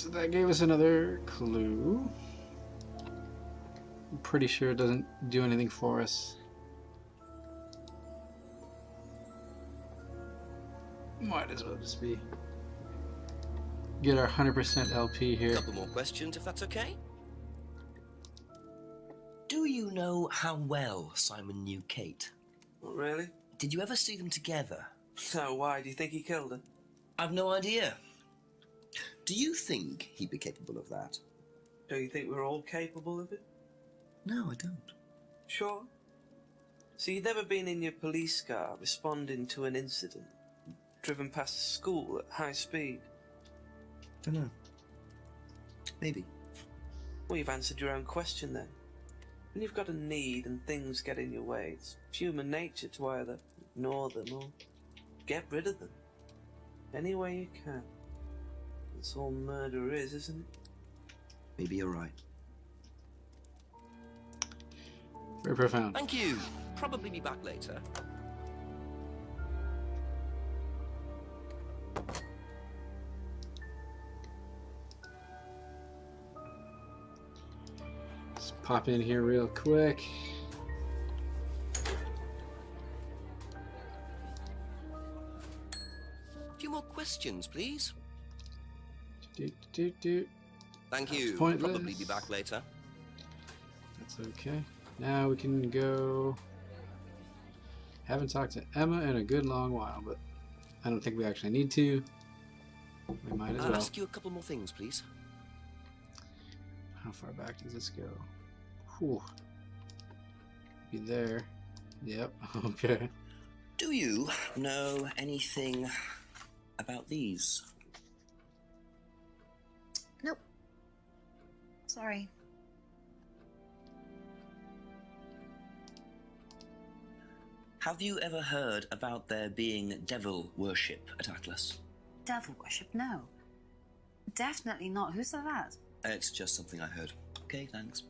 So that gave us another clue. I'm pretty sure it doesn't do anything for us. Might as well just be get our 100% LP here. A couple more questions, if that's okay. Do you know how well Simon knew Kate? Not really. Did you ever see them together? So why? Do you think he killed her? I've no idea. Do you think he'd be capable of that? Do you think we're all capable of it? No, I don't. Sure. So you've never been in your police car responding to an incident, driven past a school at high speed? Don't know. Maybe. Well, you've answered your own question then. When you've got a need and things get in your way, it's human nature to either ignore them or get rid of them. Any way you can. That's all murder is, isn't it? Maybe you're right. Very profound. Thank you. Probably be back later. Let's pop in here real quick. A few more questions, please. Thank you. Pointless. Probably be back later. That's okay. Now we can go. Haven't talked to Emma in a good long while, but I don't think we actually need to. We might as I'll well. ask you a couple more things, please. How far back does this go? Whew. Be there. Yep. Okay. Do you know anything about these? Nope. Sorry. Have you ever heard about there being devil worship at Atlas? Devil worship? No. Definitely not. Who said that? It's just something I heard. Okay, thanks.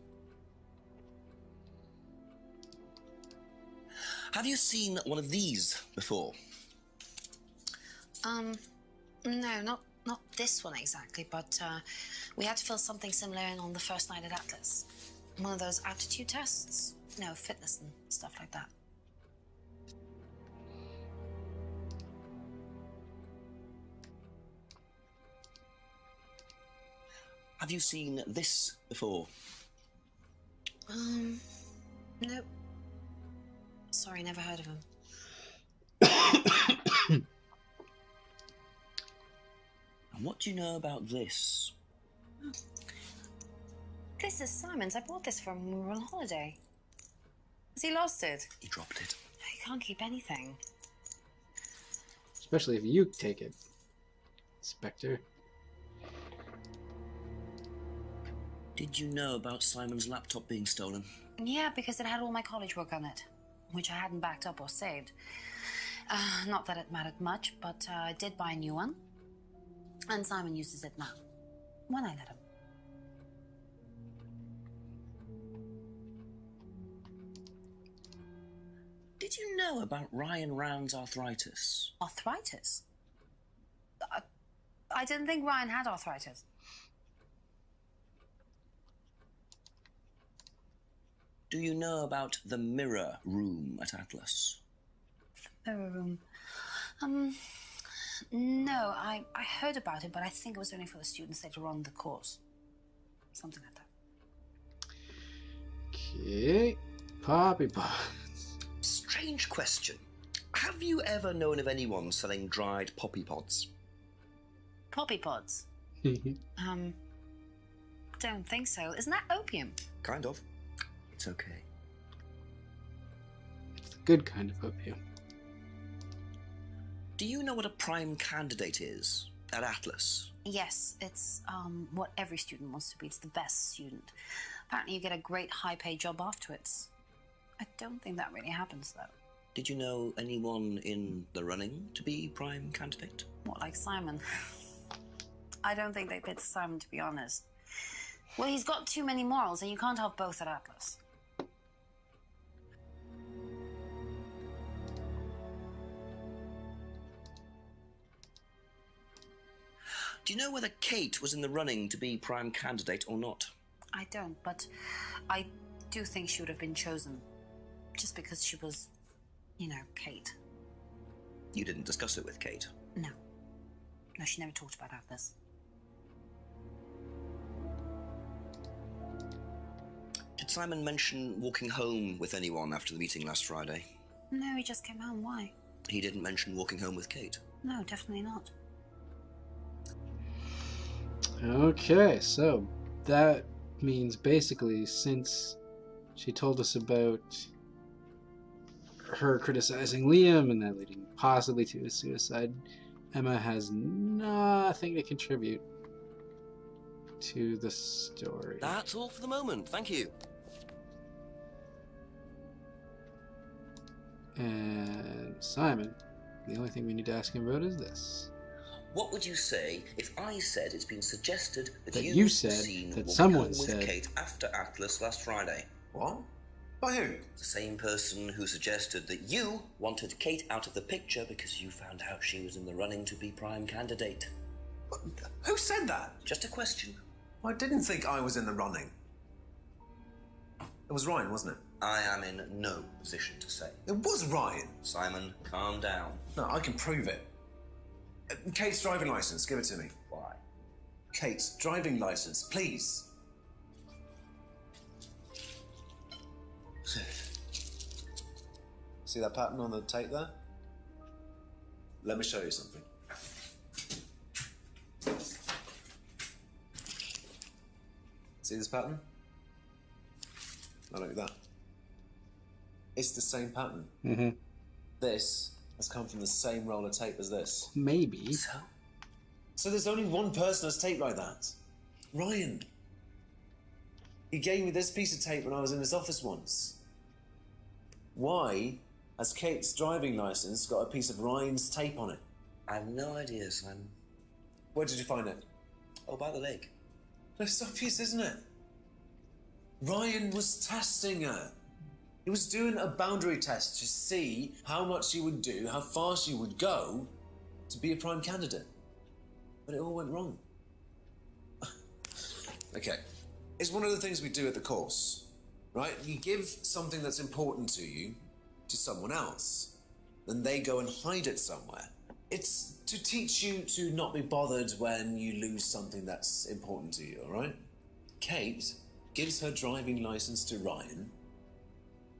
Have you seen one of these before? No, not this one exactly, but we had to fill something similar in on the first night at Atlas. One of those aptitude tests? No, fitness and stuff like that. Have you seen this before? Nope. Sorry, never heard of him. And what do you know about this? This is Simon's. I bought this for him when we were on holiday. Has he lost it? He dropped it. He can't keep anything. Especially if you take it, Spectre. Did you know about Simon's laptop being stolen? Yeah, because it had all my college work on it, which I hadn't backed up or saved. Not that it mattered much, but I did buy a new one. And Simon uses it now, when I let him. Did you know about Ryan Rand's arthritis? Arthritis? I didn't think Ryan had arthritis. Do you know about the mirror room at Atlas? The mirror room. No, I heard about it, but I think it was only for the students later on in the course. Something like that. Okay. Poppy pods. Strange question. Have you ever known of anyone selling dried poppy pods? Poppy pods? Don't think so. Isn't that opium? Kind of. It's okay. It's the good kind of opium. Do you know what a prime candidate is at Atlas? Yes, it's what every student wants to be. It's the best student. Apparently you get a great high-paid job afterwards. I don't think that really happens, though. Did you know anyone in the running to be prime candidate? What, like Simon? I don't think they picked Simon, to be honest. Well, he's got too many morals, and you can't have both at Atlas. Do you know whether Kate was in the running to be prime candidate or not? I don't, but I do think she would have been chosen. Just because she was, you know, Kate. You didn't discuss it with Kate? No. No, she never talked about Atlas. Did Simon mention walking home with anyone after the meeting last Friday? No, he just came home. Why? He didn't mention walking home with Kate? No, definitely not. Okay, so that means basically since she told us about her criticizing Liam and that leading possibly to his suicide, Emma has nothing to contribute to the story. That's all for the moment, thank you. And Simon, the only thing we need to ask him about is this. What would you say if I said it's been suggested that That you you were said seen that walking someone home with said- Kate after Atlas last Friday? What? By who? The same person who suggested that you wanted Kate out of the picture because you found out she was in the running to be prime candidate. Who said that? Just a question. I didn't think I was in the running. It was Ryan, wasn't it? I am in no position to say. It was Ryan. Simon, calm down. No, I can prove it. Kate's driving license, give it to me. Why? Kate's driving license, please. See that pattern on the tape there? Let me show you something. See this pattern? Now look at that. It's the same pattern. Mm-hmm. This has come from the same roll of tape as this. Maybe. So there's only one person that's taped like that. Ryan. He gave me this piece of tape when I was in his office once. Why has Kate's driving license got a piece of Ryan's tape on it? I have no idea, Simon. Where did you find it? Oh, by the lake. It's obvious, isn't it? Ryan was testing her. He was doing a boundary test to see how much she would do, how far she would go to be a prime candidate. But it all went wrong. Okay. It's one of the things we do at the course, right? You give something that's important to you to someone else, then they go and hide it somewhere. It's to teach you to not be bothered when you lose something that's important to you, all right? Kate gives her driving license to Ryan.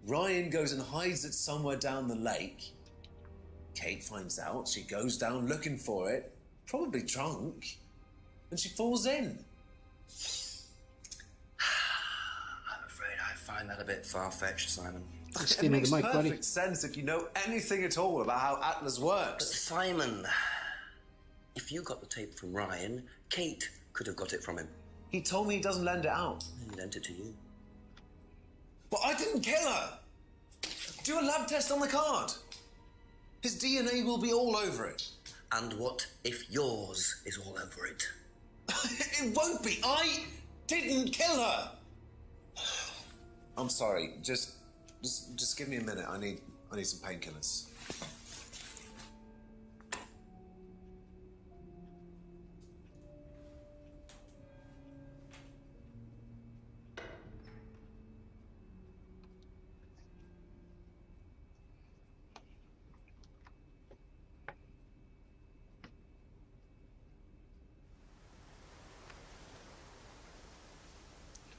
Ryan goes and hides it somewhere down the lake. Kate finds out, she goes down looking for it, probably drunk, and she falls in. I'm afraid I find that a bit far-fetched, Simon. Just It give me makes the mic, perfect buddy. sense if you know anything at all about how Atlas But works. Simon, if you got the tape from Ryan, Kate could have got it from him. He told me he doesn't lend it out. He lent it to you. But I didn't kill her! Do a lab test on the card. His DNA will be all over it. And what if yours is all over it? It won't be. I didn't kill her. I'm sorry. Just give me a minute. I need some painkillers.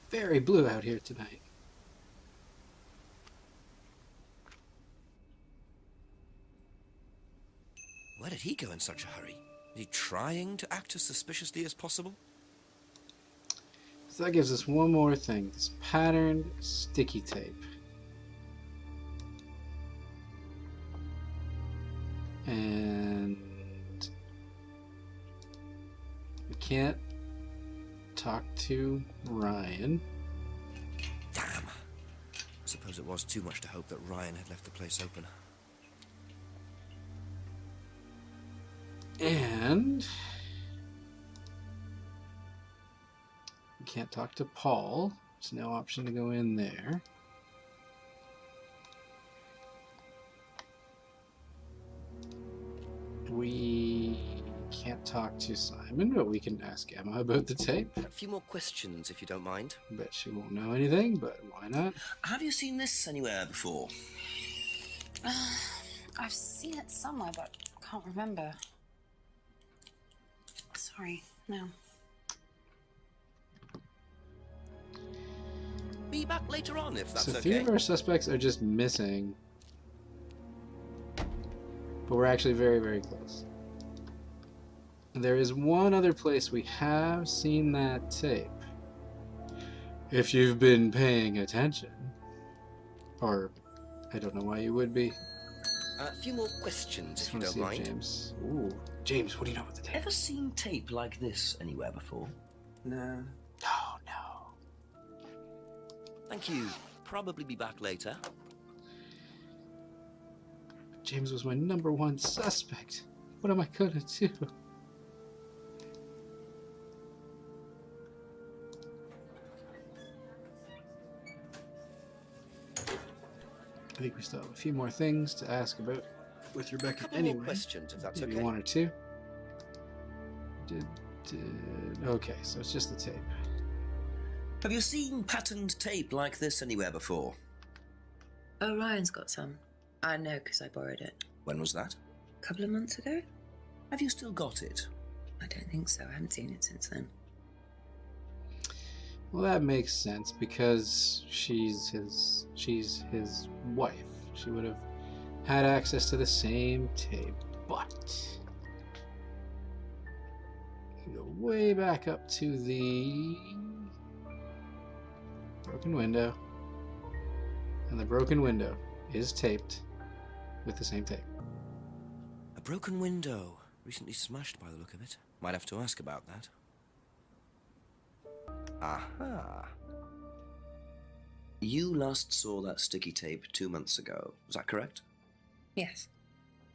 Very blue out here tonight. Where did he go in such a hurry? Is he trying to act as suspiciously as possible? So that gives us one more thing. This patterned sticky tape. And we can't talk to Ryan. Damn. I suppose it was too much to hope that Ryan had left the place open. And we can't talk to Paul. There's no option to go in there. We can't talk to Simon, but we can ask Emma about the tape. A few more questions, if you don't mind. Bet she won't know anything, but why not? Have you seen this anywhere before? I've seen it somewhere, but can't remember. Sorry, no. Be back later on, if that's So okay. 3 of our suspects are just missing. But we're actually very, very close. There is one other place we have seen that tape. If you've been paying attention. Or, I don't know why you would be. A few more questions, if you Just don't want to see if mind. James. Ooh. James, what do you know about the tape? Ever seen tape like this anywhere before? No. Oh, no. Thank you. Probably be back later. James was my #1 suspect. What am I gonna do? I think we still have a few more things to ask about with Rebecca Couple anyway. more questions, if that's Maybe okay. 1 or 2. Okay, so it's just the tape. Have you seen patterned tape like this anywhere before? Oh, Ryan's got some. I know because I borrowed it. When was that? A couple of months ago? Have you still got it? I don't think so. I haven't seen it since then. Well, that makes sense because she's his wife. She would have had access to the same tape, but we go way back up to the broken window, and the broken window is taped with the same tape. A broken window. Recently smashed by the look of it. Might have to ask about that. Aha. You last saw that sticky tape 2 months ago, is that correct? Yes.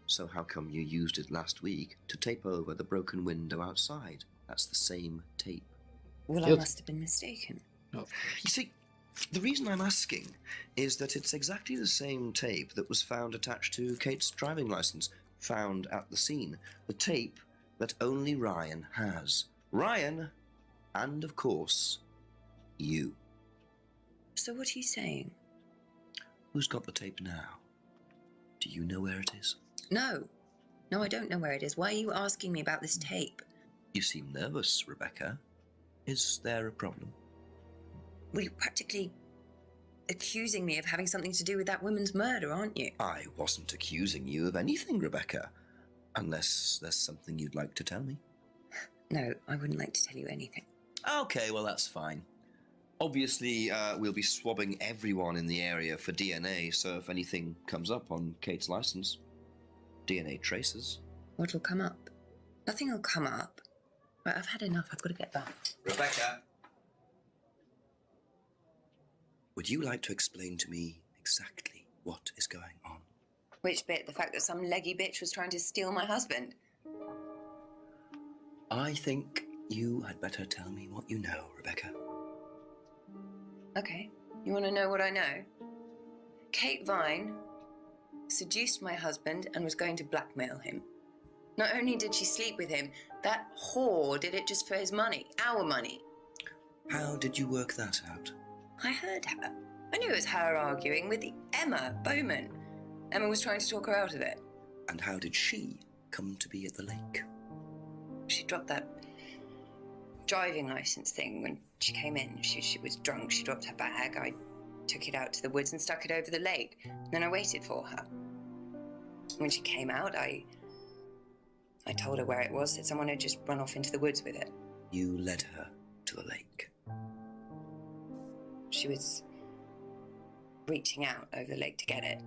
So how come you used it last week to tape over the broken window outside? That's the same tape. Well, I Guilty. must have been mistaken. Oh, of course. You see, the reason I'm asking is that it's exactly the same tape that was found attached to Kate's driving license, found at the scene. The tape that only Ryan has. Ryan, and of course, you. So what are you saying? Who's got the tape now? Do you know where it is? No. No, I don't know where it is. Why are you asking me about this tape? You seem nervous, Rebecca. Is there a problem? Well, you're practically accusing me of having something to do with that woman's murder, aren't you? I wasn't accusing you of anything, Rebecca. Unless there's something you'd like to tell me. No, I wouldn't like to tell you anything. Okay, well, that's fine. Obviously, we'll be swabbing everyone in the area for DNA, so if anything comes up on Kate's license, DNA traces. What'll come up? Nothing will come up. Right, I've had enough. I've got to get back. Rebecca! Would you like to explain to me exactly what is going on? Which bit? The fact that some leggy bitch was trying to steal my husband? I think you had better tell me what you know, Rebecca. Okay. You want to know what I know? Kate Vine seduced my husband and was going to blackmail him. Not only did she sleep with him, that whore did it just for his money, our money. How did you work that out? I heard her. I knew it was her arguing with Emma Bowman. Emma was trying to talk her out of it. And how did she come to be at the lake? She dropped that driving license thing when she came in. She was drunk. She dropped her bag. I took it out to the woods and stuck it over the lake. Then I waited for her. When she came out, I told her where it was, that someone had just run off into the woods with it. You led her to the lake. She was reaching out over the lake to get it.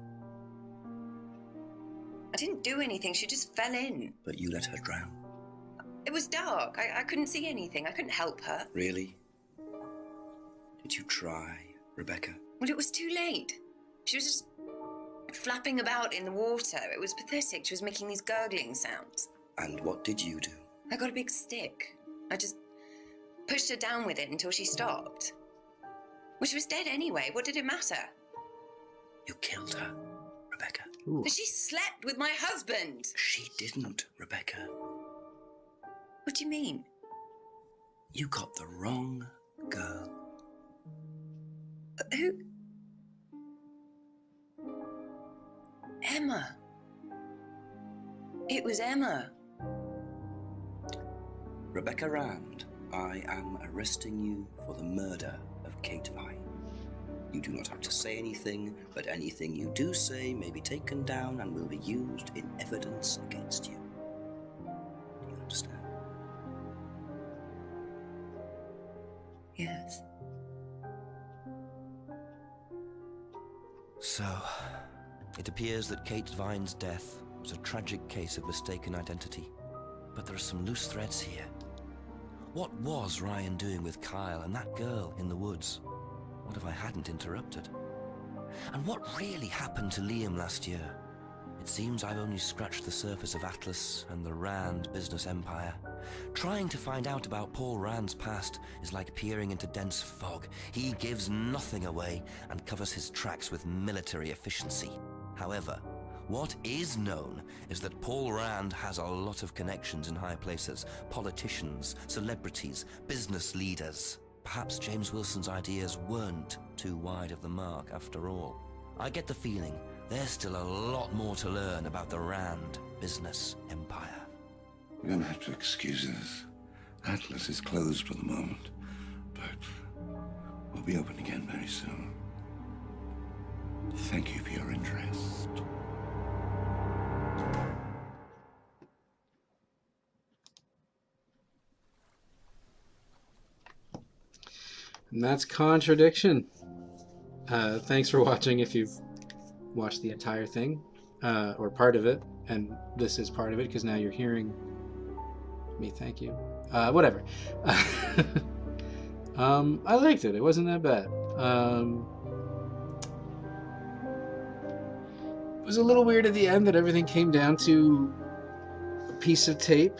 I didn't do anything. She just fell in. But you let her drown. It was dark. I couldn't see anything. I couldn't help her. Really? Did you try, Rebecca? Well, it was too late. She was just flapping about in the water. It was pathetic. She was making these gurgling sounds. And what did you do? I got a big stick. I just pushed her down with it until she stopped. Well, she was dead anyway. What did it matter? You killed her, Rebecca. Ooh. But she slept with my husband. She didn't, Rebecca. What do you mean? You got the wrong girl. Who? Emma. It was Emma. Rebecca Rand, I am arresting you for the murder of Kate Vine. You do not have to say anything, but anything you do say may be taken down and will be used in evidence against you. Do you understand? Yes. So, it appears that Kate Vine's death was a tragic case of mistaken identity. But there are some loose threads here. What was Ryan doing with Kyle and that girl in the woods? What if I hadn't interrupted? And what really happened to Liam last year? It seems I've only scratched the surface of Atlas and the Rand business empire. Trying to find out about Paul Rand's past is like peering into dense fog. He gives nothing away and covers his tracks with military efficiency. However, what is known is that Paul Rand has a lot of connections in high places, politicians, celebrities, business leaders. Perhaps James Wilson's ideas weren't too wide of the mark after all. I get the feeling there's still a lot more to learn about the Rand business empire. You're gonna have to excuse us. Atlas is closed for the moment, but we'll be open again very soon. Thank you for your interest. And that's Contradiction. Thanks for watching if you've watched the entire thing, or part of it, and this is part of it because now you're hearing me. Thank you. Whatever. I liked it. It wasn't that bad. It was a little weird at the end that everything came down to a piece of tape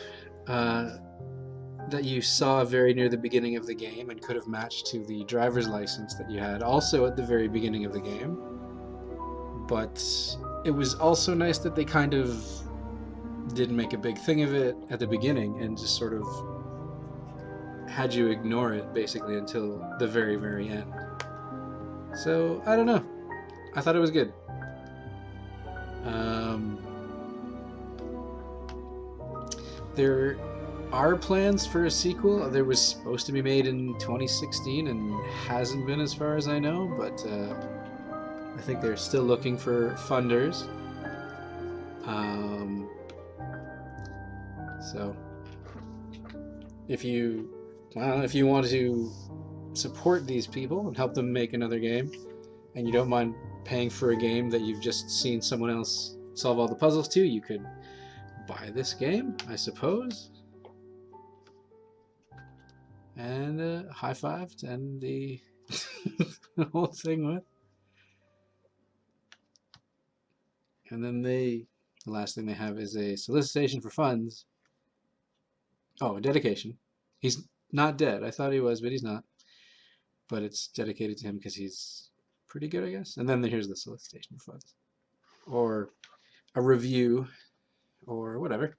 that you saw very near the beginning of the game and could have matched to the driver's license that you had also at the very beginning of the game. But it was also nice that they kind of didn't make a big thing of it at the beginning and just sort of had you ignore it basically until the very, very end. So, I don't know. I thought it was good. There are plans for a sequel. There was supposed to be made in 2016 and hasn't been as far as I know, but I think they're still looking for funders. So if you want to support these people and help them make another game, and you don't mind paying for a game that you've just seen someone else solve all the puzzles to, you could buy this game, I suppose. And high five to end the whole thing with. And then the last thing they have is a solicitation for funds. Oh, a dedication. He's not dead. I thought he was, but he's not. But it's dedicated to him because he's pretty good, I guess. And then here's the solicitation for funds. Or a review, or whatever.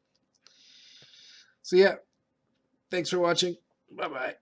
So yeah, thanks for watching. Bye-bye.